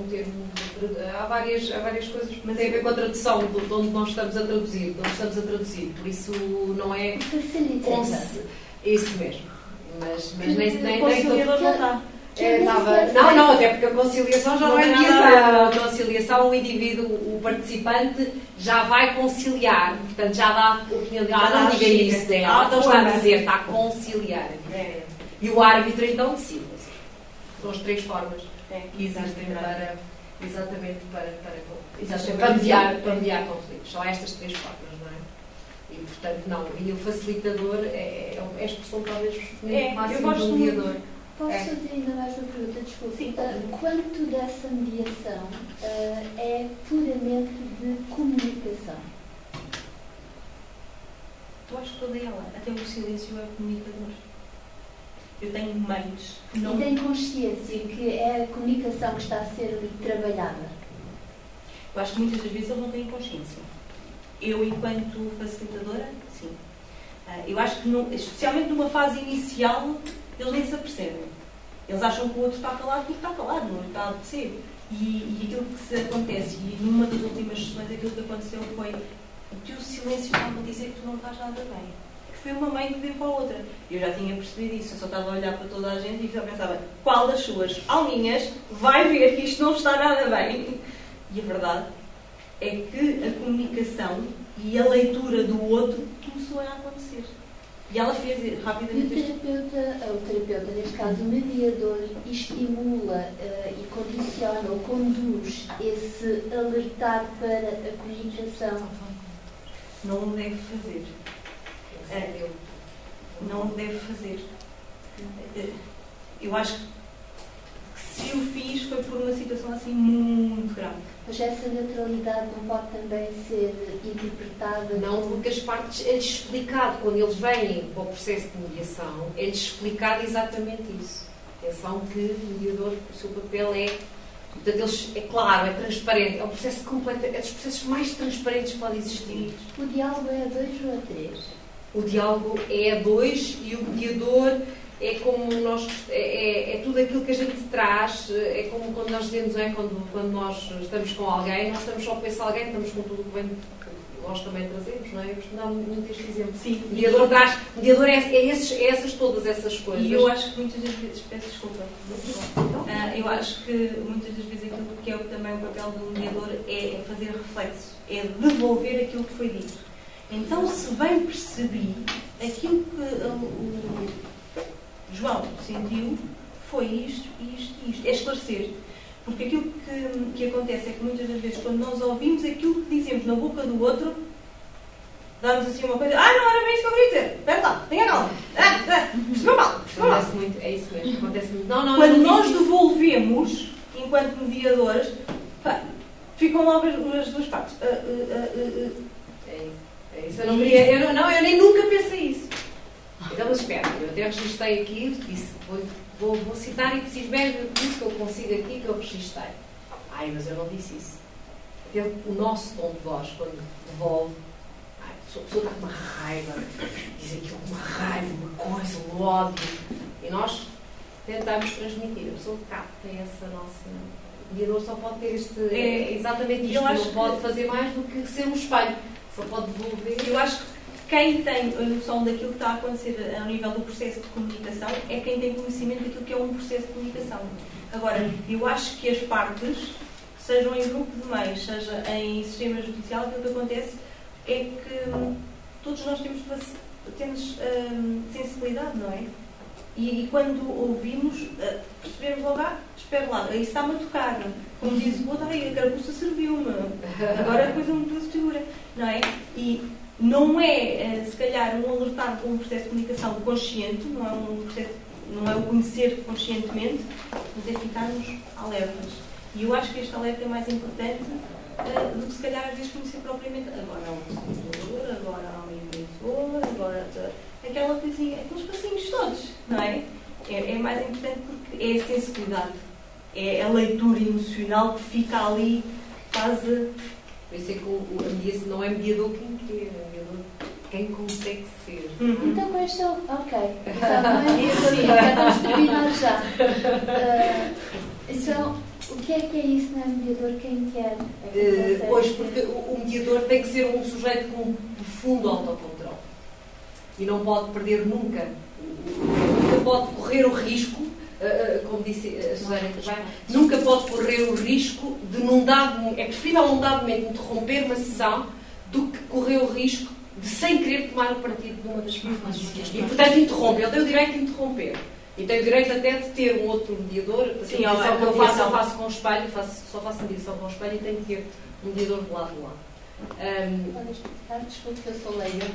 termo. Há várias coisas que têm a ver com a tradução, de onde nós estamos a traduzir. Por isso não é. Isso mesmo. Mas nem conciliador não está. Não, até porque a conciliação já não é mediação. A conciliação, o indivíduo, o participante, já vai conciliar. Portanto, já dá opinião de não diga isso. Então está a dizer, está a conciliar. E o árbitro então decide. São as três formas que existem para mediar conflitos. São estas três formas, não é? E, portanto, não. E o facilitador é a expressão talvez máxima do mediador. Posso fazer ainda mais uma pergunta? Desculpe. Sim. Quanto dessa mediação é puramente de comunicação? Eu acho que toda ela, até o silêncio, é comunicador. Eu tenho meios que não... E tem consciência que é a comunicação que está a ser trabalhada? Eu acho que muitas das vezes eles não têm consciência. Eu, enquanto facilitadora, sim. Eu acho que, especialmente numa fase inicial, eles nem se apercebem. Eles acham que o outro está calado porque está calado, não está a apetecer. E aquilo que se acontece, e numa das últimas sessões, aquilo que aconteceu foi o teu silêncio está a dizer que tu não estás nada bem. Foi uma mãe que veio para a outra. Eu já tinha percebido isso, eu só estava a olhar para toda a gente e só pensava, qual das suas alminhas vai ver que isto não está nada bem? E a verdade é que a comunicação e a leitura do outro começou a acontecer. E ela fez rapidamente... E o terapeuta, neste caso o mediador, estimula e condiciona ou conduz esse alertar para a comunicação? Não o deve fazer. Não o deve fazer. Eu acho que se o fiz foi por uma situação assim muito grave. Mas essa neutralidade não pode também ser interpretada? Não, porque as partes é-lhes explicado, quando eles vêm para o processo de mediação, é-lhes explicado exatamente isso. Atenção que o mediador, o seu papel é, portanto, é claro, é transparente, é um processo completo, é dos processos mais transparentes que pode existir. O diálogo é a 2 ou a 3? O diálogo é a 2 e o mediador é como nós, é tudo aquilo que a gente traz, é como quando nós dizemos, quando nós estamos com alguém, nós estamos só com esse alguém, estamos com tudo que nós também trazemos, não é? Eu costumo dar muito este exemplo. Sim. O mediador é todas essas coisas. E eu acho que muitas das vezes, peço desculpa, eu acho que muitas das vezes aquilo que é também o papel do mediador é fazer reflexo, é devolver aquilo que foi dito. Então, se bem percebi, aquilo que o João sentiu foi isto, isto e isto. É esclarecer. Porque aquilo que acontece é que muitas das vezes, quando nós ouvimos aquilo que dizemos na boca do outro, dá-nos assim uma coisa, não era bem isso que eu queria dizer. Espera lá, tenha calma. Percebeu mal. Acontece muito, é isso mesmo. Acontece muito. Quando nós devolvemos, enquanto mediadores, ficam logo as duas partes. É isso. Eu nem nunca pensei isso. Então, mas espera, eu até registrei aqui, disse, vou citar e preciso bem disso que eu consigo aqui, que eu registrei. Mas eu não disse isso. O nosso tom de voz, quando devolve, a pessoa está com uma raiva, diz aquilo com uma raiva, uma coisa, um ódio. E nós tentamos transmitir. A pessoa capta essa nossa... O mediador só pode ter exatamente isto. Não pode fazer mais do que ser um espelho. Só pode devolver. Eu acho que quem tem a noção daquilo que está a acontecer ao nível do processo de comunicação é quem tem conhecimento daquilo que é um processo de comunicação. Agora, eu acho que as partes sejam em grupo de mães, seja em sistema judicial, aquilo que acontece é que todos nós temos sensibilidade, não é? E quando ouvimos, percebemos logo, espera lá, isso está-me a tocar. Como diz o outro, a carapuça serviu-me. Agora a coisa mudou de figura, não é? E não é, se calhar, um alertar para um processo de comunicação consciente, não é o conhecer conscientemente, mas é ficarmos alertas. E eu acho que este alerta é mais importante do que, se calhar, às vezes conhecer propriamente. Agora há um consultor, agora há um inventor, agora aquela coisinha, aqueles passinhos todos, não é? É mais importante porque é a sensibilidade, é a leitura emocional que fica ali quase. Por isso é que a mediação não é mediador quem quer, é mediador quem consegue ser. Então com este ok. Exatamente. Já estamos a terminar já. Então, o que é isso, não é mediador quem quer? Pois, porque o mediador tem que ser um sujeito com profundo autocontrole. E não pode perder nunca pode correr o risco, como disse a Susana também, nunca pode correr o risco de é preferível num dado momento interromper uma sessão do que correr o risco de, sem querer, tomar o partido de uma das partes. E, portanto, interrompe. Ele tem o direito de interromper. E tem o direito até de ter um outro mediador. Sim, eu faço com o espelho, só faço mediação com o espelho e tenho que ter um mediador do lado de lá. Desculpe que eu sou leiga.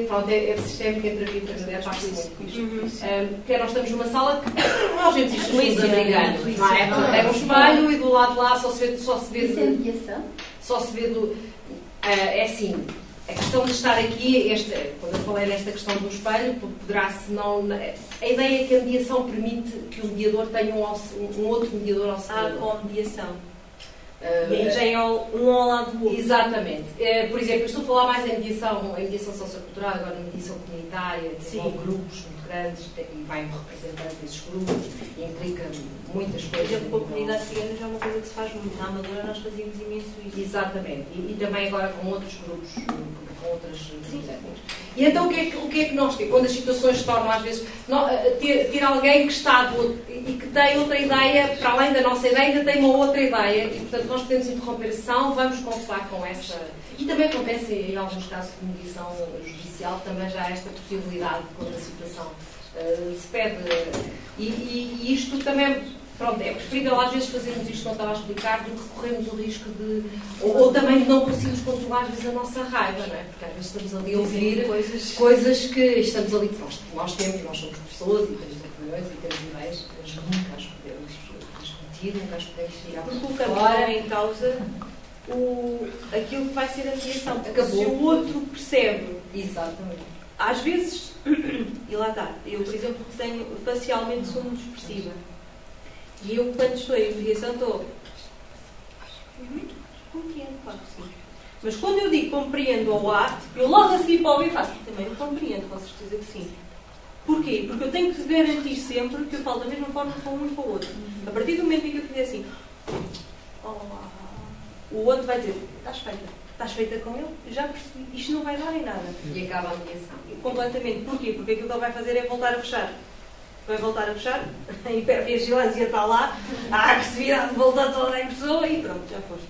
Pronto, é sistémico entre a vida e a parte muito isto. Porque nós estamos numa sala que nós vemos isto muito americanos, não é? É um espelho e do lado de lá só se vê. Isso é mediação? Só se vê do. É assim. A questão de estar aqui, quando eu falei nesta questão do espelho, poderá-se não. A ideia é que a mediação permite que o mediador tenha um outro mediador ao seu lado. Com a mediação. E aí já é um ao lado do outro. Exatamente. Por exemplo, eu estou a falar mais em mediação sociocultural, agora em mediação comunitária, que envolve grupos muito grandes e vai um representante desses grupos e implica muitas coisas. Por exemplo, com a comunidade cigana já é uma coisa que se faz muito. Na Amadora nós fazíamos imenso isso. Exatamente. E também agora com outros grupos, com outras etnias. E então o que é que nós temos? Quando as situações se tornam, às vezes, ter alguém que está e que tem outra ideia, para além da nossa ideia, ainda tem uma outra ideia, e portanto nós podemos interromper a sessão, vamos conversar com essa. E também acontece em alguns casos de mediação judicial, também já há esta possibilidade quando a situação se pede. E isto também. Pronto, é preferível às vezes fazermos isto que eu estava a explicar do que corrermos o risco de. Ou também de não conseguirmos controlar às vezes a nossa raiva, não é? Porque às vezes estamos ali a ouvir coisas que estamos ali. Nós somos pessoas e temos opiniões e temos ideias, mas nunca as podemos discutir, nunca as podemos tirar. Porque colocamos em causa aquilo que vai ser a mediação. Acabou. Se o outro percebe. Exatamente. Às vezes, e lá está, eu, por exemplo, facialmente sou muito expressiva. E eu, quando estou em mediação, estou compreendo, claro que sim. Mas quando eu digo compreendo ao ato, eu logo a seguir para ouvir faço. Também não compreendo, com certeza que sim. Porquê? Porque eu tenho que garantir sempre que eu falo da mesma forma para um e para o outro. A partir do momento em que eu fizer assim, o outro vai dizer, estás feita com ele? Já percebi, isto não vai dar em nada. E acaba a mediação. Completamente. Porquê? Porque aquilo que ele vai fazer é voltar a fechar. Vai voltar a fechar, a hipervigilância está lá, a agressividade volta toda em pessoa e pronto, já foste.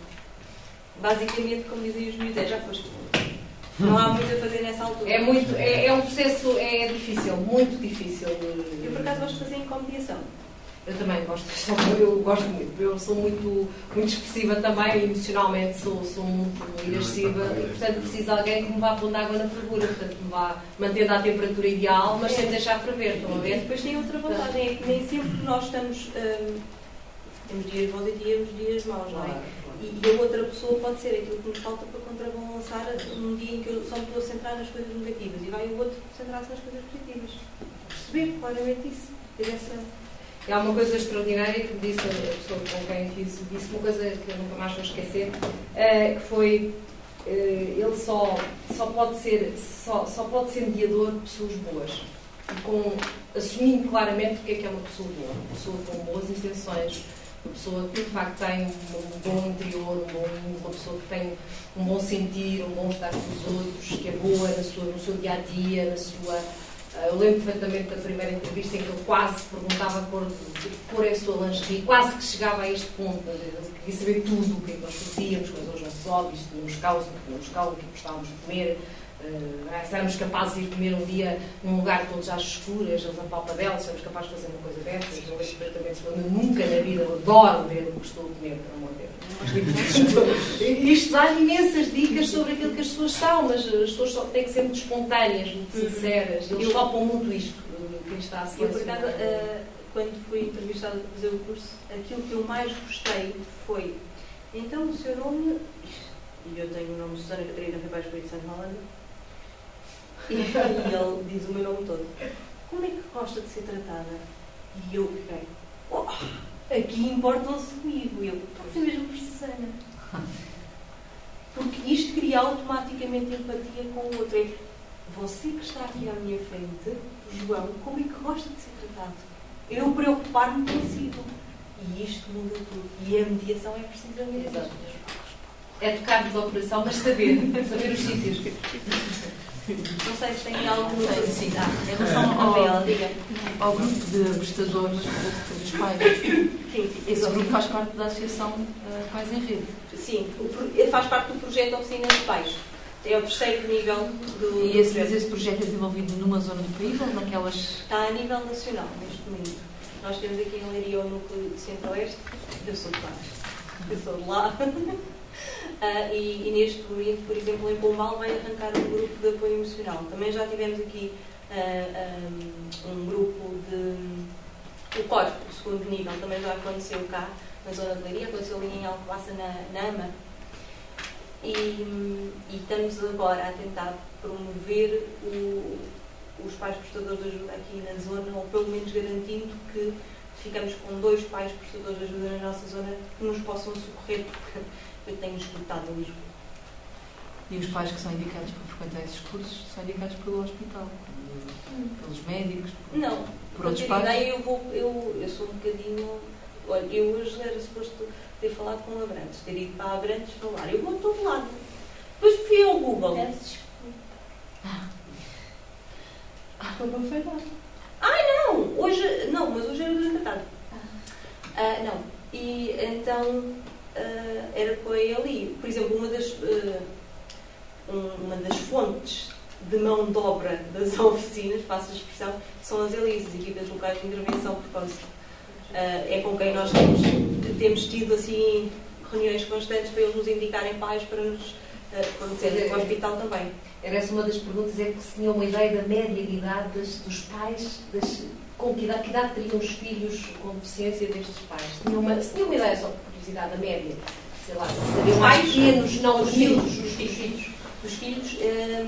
Basicamente, como diziam os juízes, já foste. Não há muito a fazer nessa altura. É um processo, difícil, muito difícil. Eu, por acaso, gosto de fazer em comediação. Eu também gosto, eu gosto muito. Eu sou muito expressiva também, emocionalmente sou muito irascível e, portanto, preciso de alguém que me vá pondo água na fervura, portanto, que me vá mantendo a temperatura ideal, mas sem deixar ferver, estão a ver? E depois tem outra vantagem, é que nem sempre nós estamos. Temos dias bons e temos dias maus, não é? E a outra pessoa pode ser aquilo que nos falta para contrabalançar um dia em que eu só me estou a centrar nas coisas negativas e vai o outro centrar-se nas coisas positivas. Perceber claramente isso, ter essa. Há uma coisa extraordinária que me disse a pessoa com quem fiz, disse uma coisa que eu nunca mais vou esquecer, que foi, ele só pode ser mediador de pessoas boas, assumindo claramente o que é uma pessoa boa, uma pessoa com boas intenções, uma pessoa que de facto tem um bom interior, uma pessoa que tem um bom sentir, um bom estar com os outros, que é boa no seu dia-a-dia, Eu lembro perfeitamente da primeira entrevista em que ele quase perguntava por a sua lingerie, quase que chegava a este ponto, ele queria saber tudo, o que é que nós fazíamos, quais eram os nossos hobbies, se tínhamos causa, o que gostávamos de comer, se éramos capazes de ir comer um dia num lugar todos às escuras, eles apalpadelos, se éramos capazes de fazer uma coisa dessas. Eu lembro perfeitamente, eu nunca na vida, eu adoro ver o que estou a comer, por amor de Deus. Isto dá imensas dicas sobre aquilo que as pessoas são, mas as pessoas só têm que ser muito espontâneas, muito sinceras. Eles topam muito isto, quem está a selecionar. Eu, por acaso, quando fui entrevistada para fazer o curso, aquilo que eu mais gostei foi: então, o seu nome, e eu tenho o nome Susana Catarina Ribeiro Espírito Santo Holanda, e ele diz o meu nome todo. Como é que gosta de ser tratada? E eu fiquei: oh, aqui importam-se comigo. E eu: pode ser mesmo por Susana. Porque isto cria automaticamente empatia com o outro. É você que está aqui à minha frente, João, como é que gosta de ser tratado? Eu preocupar-me consigo. E isto muda tudo. E a mediação é precisamente isso. É tocar-nos a operação, mas saber os sítios. Não sei se tem alguma necessidade. Em relação ao grupo de prestadores dos pais, Sim, esse grupo faz parte da Associação Pais em Rede. Sim, faz parte do projeto Oficina dos Pais. É o terceiro nível do E esse projeto é desenvolvido numa zona do país ou naquelas... Está a nível nacional, neste momento. Nós temos aqui em Leiria o núcleo de Centro-Oeste. Eu sou de lá. Eu sou de lá. E neste momento, por exemplo, em Pombal vai arrancar um grupo de apoio emocional. Também já tivemos aqui um grupo de... O COR, o segundo nível, também já aconteceu cá, na zona de Leiria, aconteceu ali em Alcobaça, na AMA. E estamos agora a tentar promover os pais prestadores de ajuda aqui na zona, ou pelo menos garantindo que ficamos com 2 pais prestadores de ajuda na nossa zona que nos possam socorrer, porque eu tenho escutado em Lisboa. E os pais que são indicados para frequentar esses cursos são indicados pelo hospital, pelos médicos, por outros pais? Ideia, eu sou um bocadinho... Olha, eu hoje era suposto ter falado com o Abrantes, ter ido para Abrantes falar. Eu vou a todo lado. Depois fui ao Google. Não foi nada. Não! Mas hoje era 2 da tarde. Não. E então era para ele ali. Por exemplo, uma das fontes de mão de obra das oficinas, faço a expressão, são as ELIS, equipas locais de intervenção precoce. É com quem nós temos tido assim reuniões constantes para eles nos indicarem pais para nos fornecerem para o hospital também. Era essa uma das perguntas, é que se tinha uma ideia da média de idade dos pais, com que idade teriam os filhos com deficiência destes pais? Se tinha uma ideia, só por curiosidade, da média, sei lá, se seriam mais pequenos, não os filhos, os filhos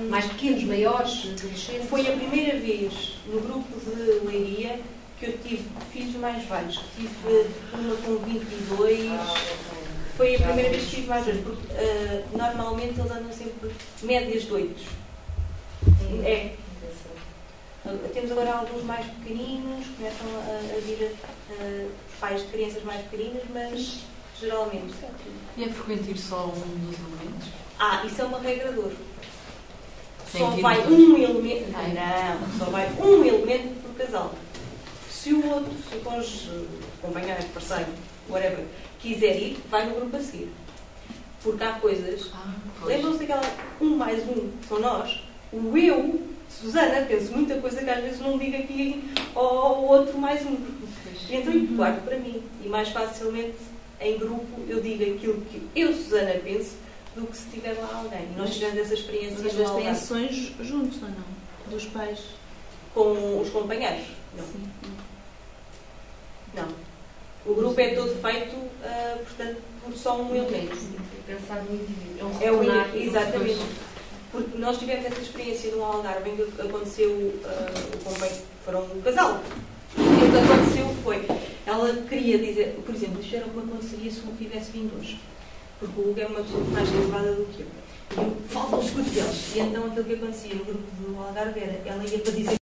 mais pequenos, maiores, adolescentes? Foi a primeira vez no grupo de Leiria que eu tive filhos mais velhos. Tive uma com 22. Foi a primeira vez que tive mais velhos, porque normalmente eles andam sempre médias de 8. Temos agora alguns mais pequeninos, começam a vir pais de crianças mais pequeninas, mas geralmente. E é frequente ir só um dos elementos? Isso é uma regra de ouro. Só vai um elemento. Só vai um elemento por casal. Se o outro, se o cônjuge, companheiro, parceiro, whatever, quiser ir, vai no grupo a seguir. Porque há coisas. Lembram-se daquela 1 mais 1, são nós? O eu, Susana, penso muita coisa que às vezes não digo aqui ao outro mais 1. Então eu guardo para mim. E mais facilmente, em grupo, eu digo aquilo que eu, Susana, penso, do que se tiver lá alguém. E nós tivemos essa experiência. Mas às vezes têm ações juntos, ou não? Dos pais? Com os companheiros? Não. Sim. Não. O grupo é todo feito, portanto, por só um elemento. Pensar no indivíduo. É o indivíduo, exatamente. Porque nós tivemos essa experiência no Algarve, em que aconteceu, o companheiro, foram um casal. E o que aconteceu foi, ela queria dizer, por exemplo, isto era como aconteceria se eu tivesse vindo hoje. Porque o Hugo é uma pessoa mais reservada do que eu. E falta o escudo deles. E então aquilo que acontecia no grupo do Algarve era, ela ia para dizer